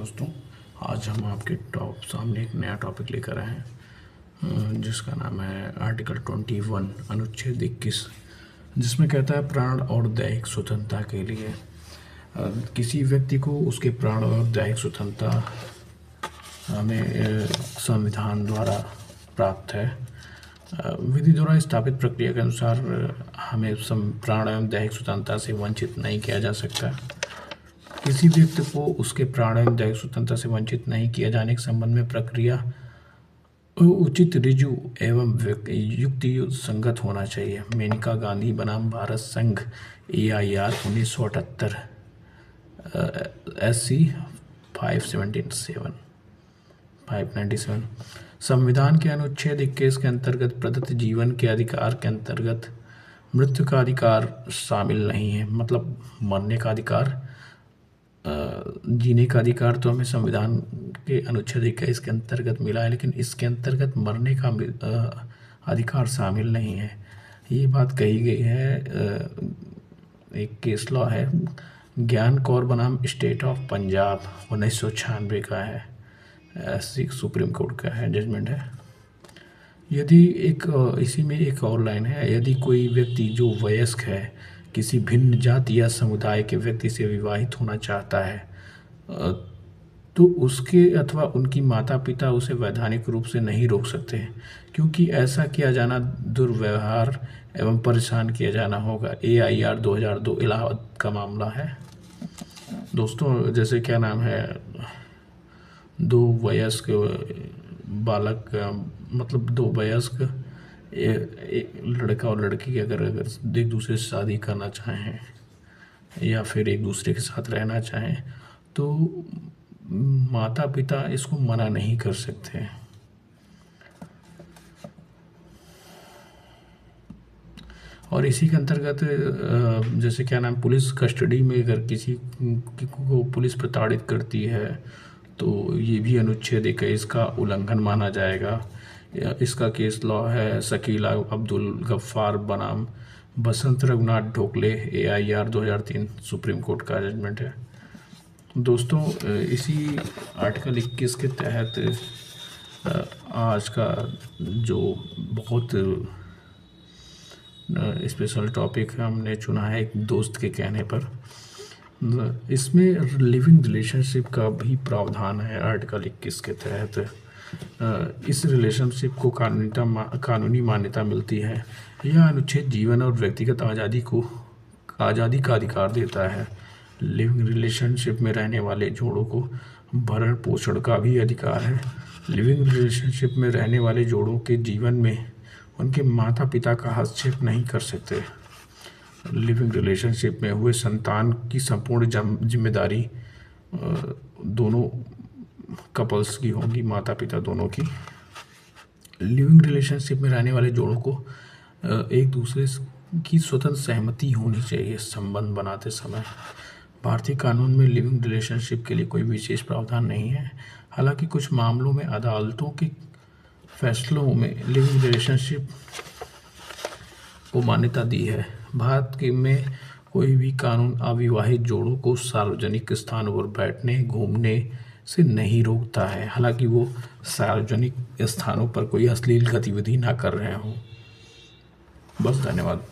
दोस्तों, आज हम आपके सामने एक नया टॉपिक लेकर आए हैं जिसका नाम है आर्टिकल 21 अनुच्छेद 21, जिसमें कहता है प्राण और दैहिक स्वतंत्रता के लिए किसी व्यक्ति को उसके प्राण और दैहिक स्वतंत्रता हमें संविधान द्वारा प्राप्त है। विधि द्वारा स्थापित प्रक्रिया के अनुसार हमें प्राण एवं दैहिक स्वतंत्रता से वंचित नहीं किया जा सकता। किसी व्यक्ति को उसके प्राण एवं दैहिक स्वतंत्रता से वंचित नहीं किए जाने के संबंध में प्रक्रिया उचित, ऋजु एवं युक्ति संगत होना चाहिए। मेनका गांधी बनाम भारत संघ AIR 1978 SC 597 संविधान के अनुच्छेद 21 के अंतर्गत प्रदत्त जीवन के अधिकार के अंतर्गत मृत्यु का अधिकार शामिल नहीं है। मतलब मरने का अधिकार, जीने का अधिकार तो हमें संविधान के अनुच्छेद 21 के अंतर्गत मिला है, लेकिन इसके अंतर्गत मरने का अधिकार शामिल नहीं है। ये बात कही गई है, एक केस लॉ है, ज्ञान कौर बनाम स्टेट ऑफ पंजाब 1996 का है, सुप्रीम कोर्ट का है, जजमेंट है। यदि इसी में एक और लाइन है, यदि कोई व्यक्ति जो वयस्क है किसी भिन्न जाति या समुदाय के व्यक्ति से विवाहित होना चाहता है तो उसके अथवा उनकी माता पिता उसे वैधानिक रूप से नहीं रोक सकते, क्योंकि ऐसा किया जाना दुर्व्यवहार एवं परेशान किया जाना होगा। AIR 2002 इलाहाबाद का मामला है। दोस्तों, जैसे क्या नाम है, दो वयस्क बालक, मतलब दो वयस्क एक लड़का और लड़की अगर एक दूसरे से शादी करना चाहें या फिर एक दूसरे के साथ रहना चाहें तो माता पिता इसको मना नहीं कर सकते। और इसी के अंतर्गत जैसे क्या नाम, पुलिस कस्टडी में अगर किसी को पुलिस प्रताड़ित करती है तो ये भी अनुच्छेद 21 का उल्लंघन माना जाएगा। इसका केस लॉ है शकीला अब्दुल गफ्फार बनाम बसंत रघुनाथ ढोकले AIR 2003 सुप्रीम कोर्ट का जजमेंट है। दोस्तों, इसी आर्टिकल 21 के तहत आज का जो बहुत स्पेशल टॉपिक हमने चुना है, एक दोस्त के कहने पर, इसमें लिविंग रिलेशनशिप का भी प्रावधान है आर्टिकल 21 के तहत। इस रिलेशनशिप को कानूनी मान्यता मिलती है। यह अनुच्छेद जीवन और व्यक्तिगत आज़ादी का अधिकार देता है। लिविंग रिलेशनशिप में रहने वाले जोड़ों को भरण पोषण का भी अधिकार है। लिविंग रिलेशनशिप में रहने वाले जोड़ों के जीवन में उनके माता पिता का हस्तक्षेप नहीं कर सकते। लिविंग रिलेशनशिप में हुए संतान की संपूर्ण जिम्मेदारी दोनों कपल्स की होगी, माता पिता दोनों की। लिविंग रिलेशनशिप में रहने वाले जोड़ों को एक दूसरे की स्वतंत्र सहमति होनी चाहिए संबंध बनाते समय। भारतीय कानून में लिविंग रिलेशनशिप के लिए कोई विशेष प्रावधान नहीं है। हालांकि कुछ मामलों में अदालतों के फैसलों में लिविंग रिलेशनशिप को मान्यता दी है। भारत में कोई भी कानून अविवाहित जोड़ों को सार्वजनिक स्थानों पर बैठने, घूमने से नहीं रोकता है, हालांकि वो सार्वजनिक स्थानों पर कोई अश्लील गतिविधि ना कर रहे हों। बस, धन्यवाद।